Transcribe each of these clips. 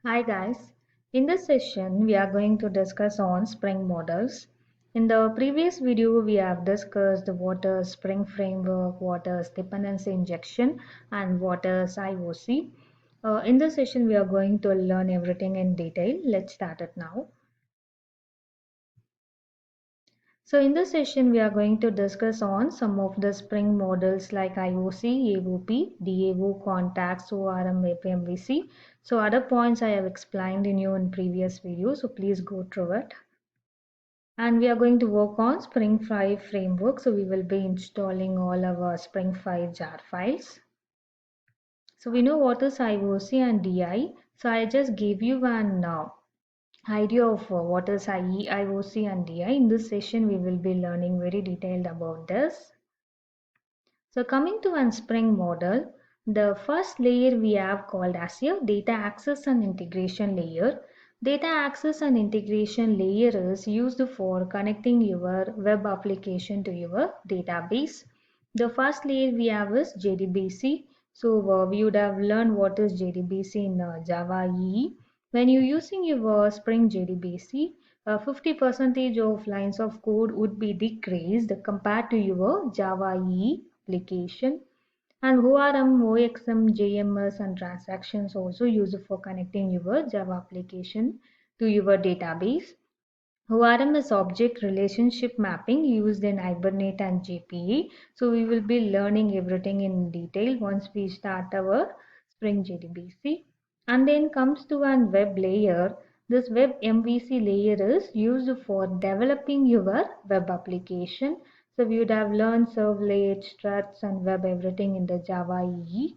Hi guys, in this session we are going to discuss on Spring models. In the previous video we have discussed what is Spring framework, what is dependency injection and what is IOC. In this session we are going to learn everything in detail. Let's start it now. So in this session, we are going to discuss on some of the Spring models like IOC, AOP, DAO, contacts, ORM, APMVC. So other points I have explained in you in previous videos, so please go through it. And we are going to work on Spring 5 framework. So we will be installing all our Spring 5 jar files. So we know what is IOC and DI. So I just gave you an idea of what is IE, IOC and DI. In this session, we will be learning very detailed about this. So coming to one Spring model, the first layer we have called as your data access and integration layer. Data access and integration layer is used for connecting your web application to your database. The first layer we have is JDBC. So we would have learned what is JDBC in Java EE. When you're using your Spring JDBC, 50% of lines of code would be decreased compared to your Java EE application. And ORM, OXM, JMS and transactions also used for connecting your Java application to your database. ORM is object relationship mapping used in Hibernate and JPA. So we will be learning everything in detail once we start our Spring JDBC. And then comes to one web layer. This web MVC layer is used for developing your web application. So we would have learned servlet, struts and web everything in the Java EE.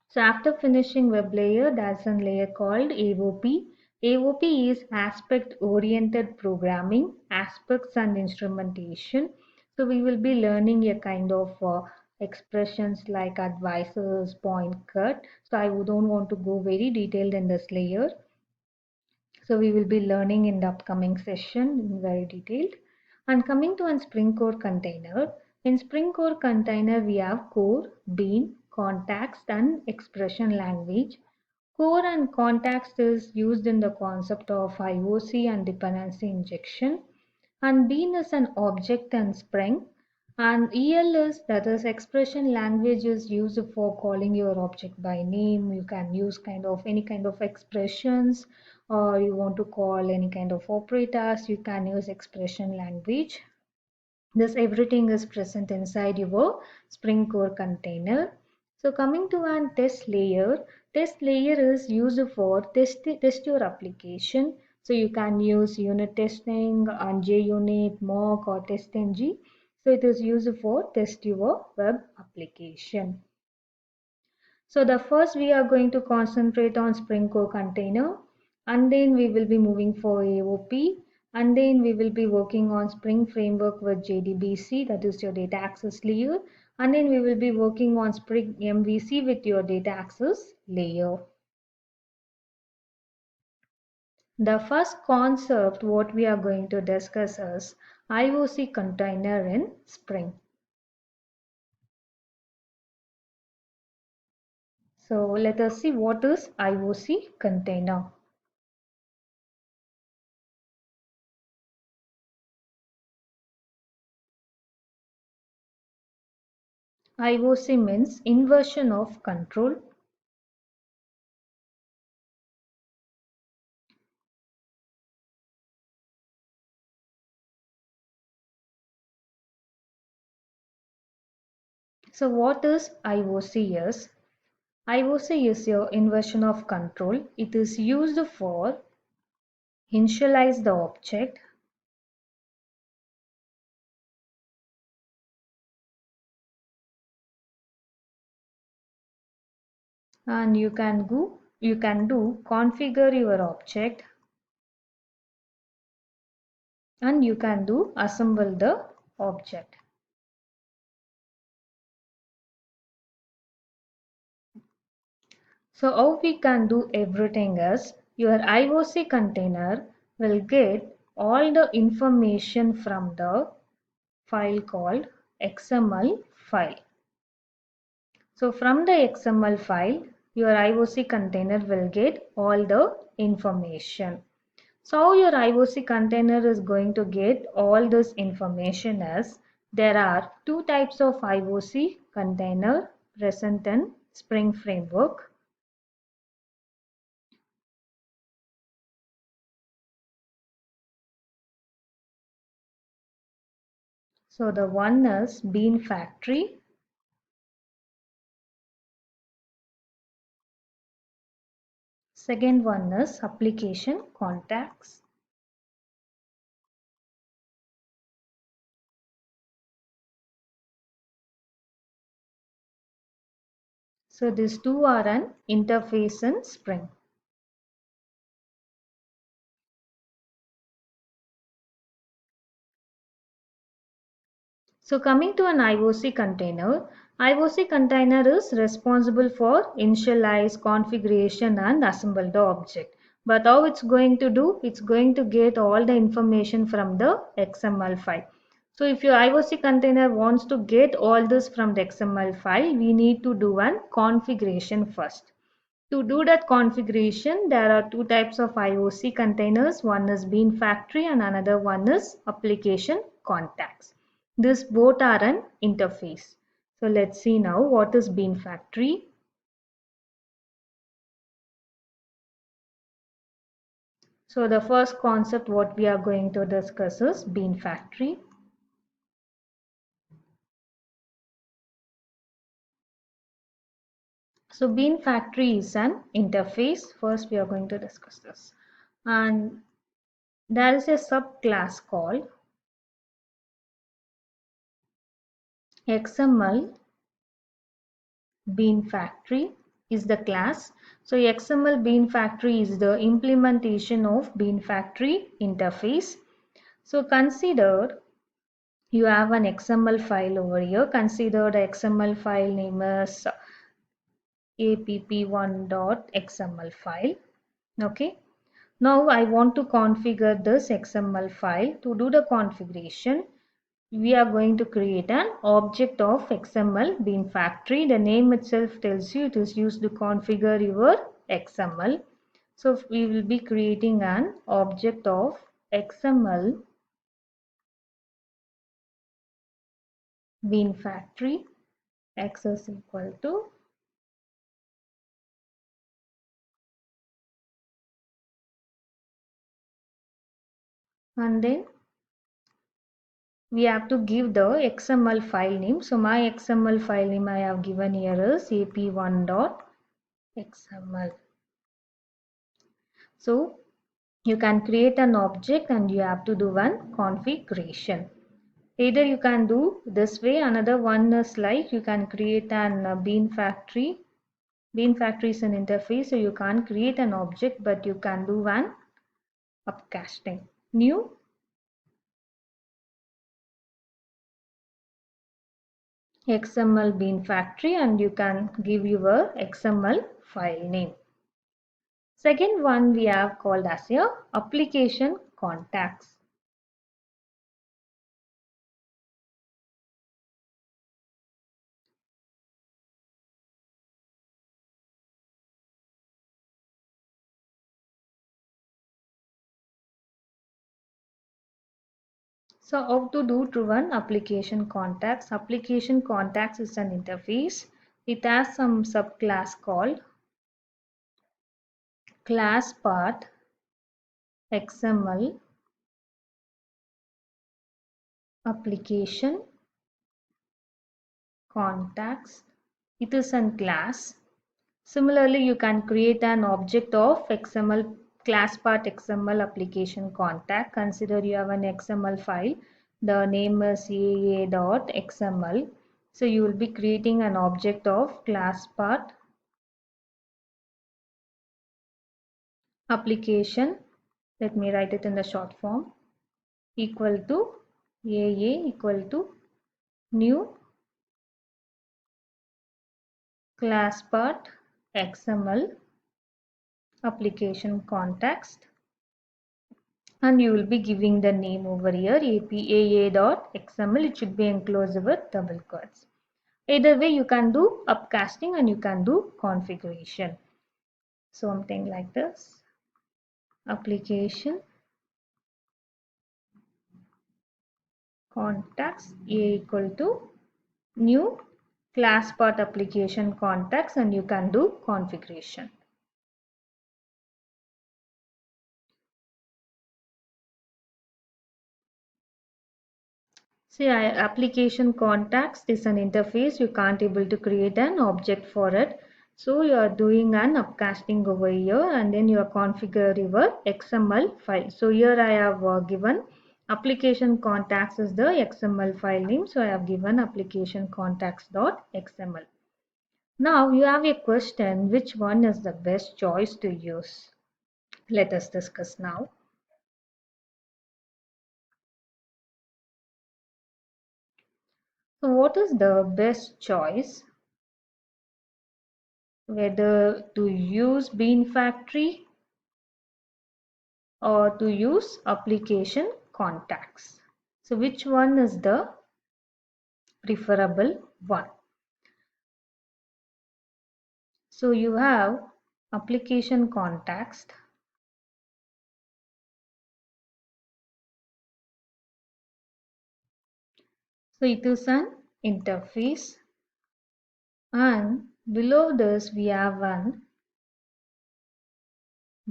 So after finishing web layer, there's a layer called AOP. AOP is aspect oriented programming, aspects and instrumentation. So we will be learning a kind of expressions like advisors, point cut. So I don't want to go very detailed in this layer. So we will be learning in the upcoming session very detailed. And coming to a Spring Core container. In Spring Core container, we have core, bean, context and expression language. Core and context is used in the concept of IOC and dependency injection. And bean is an object and Spring. And EL is, that is expression language, is used for calling your object by name. You can use kind of any kind of expressions, or you want to call any kind of operators, you can use expression language. This everything is present inside your Spring Core container. So coming to one test layer is used for test your application. So you can use unit testing and JUnit, mock or TestNG. So it is used for test your web application. So the first we are going to concentrate on Spring Core container, and then we will be moving for AOP, and then we will be working on Spring framework with JDBC, that is your data access layer, and then we will be working on Spring MVC with your data access layer. The first concept what we are going to discuss is IOC container in Spring. So let us see what is IOC container. IOC means inversion of control. So what is IOC is? IOC is your inversion of control. It is used for initialize the object, and you can do configure your object, and you can do assemble the object. So how we can do everything is your IOC container will get all the information from the file called XML file. So from the XML file, your IOC container will get all the information. So how your IOC container is going to get all this information is there are two types of IOC container present in Spring Framework. So the one is Bean Factory. Second one is Application Contacts. So these two are an interface in Spring. So coming to an IOC container is responsible for initialize, configuration and assemble the object. But how it's going to do? It's going to get all the information from the XML file. So if your IOC container wants to get all this from the XML file, we need to do an configuration first. To do that configuration, there are two types of IOC containers. One is Bean Factory and another one is Application Contacts. These both are an interface. So let's see now what is Bean Factory. So the first concept what we are going to discuss is Bean Factory. So Bean Factory is an interface. First we are going to discuss this. And there is a subclass called XML Bean Factory is the class. So XML Bean Factory is the implementation of Bean Factory interface. So consider you have an XML file over here. Consider the XML file name is app1.xml file. Okay. Now I want to configure this XML file. To do the configuration, we are going to create an object of XML Bean Factory. The name itself tells you it is used to configure your XML. So we will be creating an object of XML Bean Factory. X is equal to and then we have to give the XML file name. So my XML file name I have given here is ap1.xml. So you can create an object and you have to do one configuration. Either you can do this way, another one is like you can create an Bean Factory. Bean Factory is an interface, so you can't create an object, but you can do one upcasting. New XML Bean Factory and you can give your XML file name. Second one we have called as a application contacts. So how to do to run application contacts? Application contacts is an interface. It has some subclass called class part XML application contacts. It is a class. Similarly, you can create an object of XML class part XML application contact. Consider you have an XML file. The name is aa.xml. So you will be creating an object of class part application. Let me write it in the short form. Equal to aa equal to new class part XML application context and you will be giving the name over here aa.xml. It should be enclosed with double quotes. Either way, you can do upcasting and you can do configuration. Something like this. Application contacts A equal to new class path application contacts, and you can do configuration. See, application contacts is an interface. You can't able to create an object for it. So you are doing an upcasting over here, and then you are configure your XML file. So here I have given application contacts is the XML file name. So I have given application contacts.xml. Now you have a question, which one is the best choice to use? Let us discuss now. So what is the best choice? Whether to use Bean Factory or to use application contacts. So which one is the preferable one? So you have application contacts. So it is an interface, and below this we have one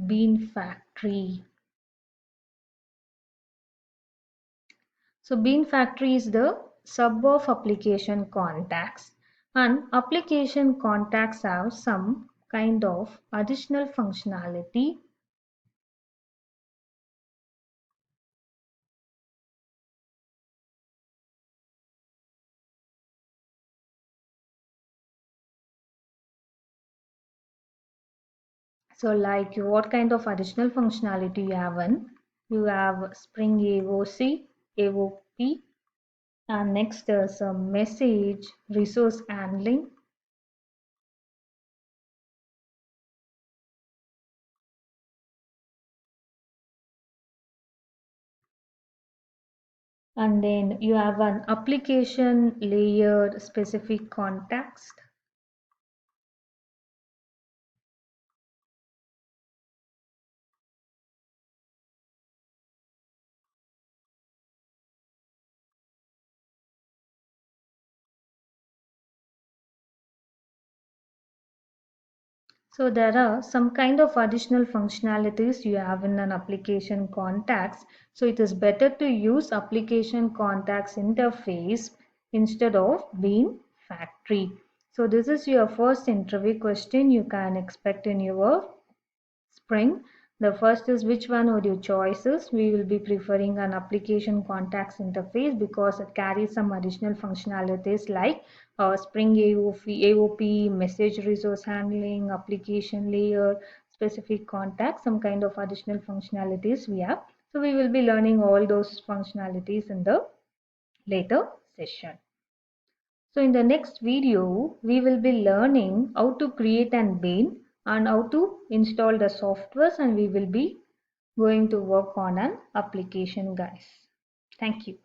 Bean Factory. So Bean Factory is the sub of application contacts, and application contacts have some kind of additional functionality. So like what kind of additional functionality you have in? You have Spring AOC, AOP, and next is a message resource handling. And then you have an application layer specific context. So there are some kind of additional functionalities you have in an application contacts. So it is better to use application contacts interface instead of Bean Factory. So this is your first interview question you can expect in your Spring. The first is, which one would you choices? We will be preferring an application contacts interface because it carries some additional functionalities like Spring AOP, message resource handling, application layer, specific contacts, some kind of additional functionalities we have. So we will be learning all those functionalities in the later session. So in the next video, we will be learning how to create an Bean and how to install the softwares, and we will be going to work on an application, guys. Thank you.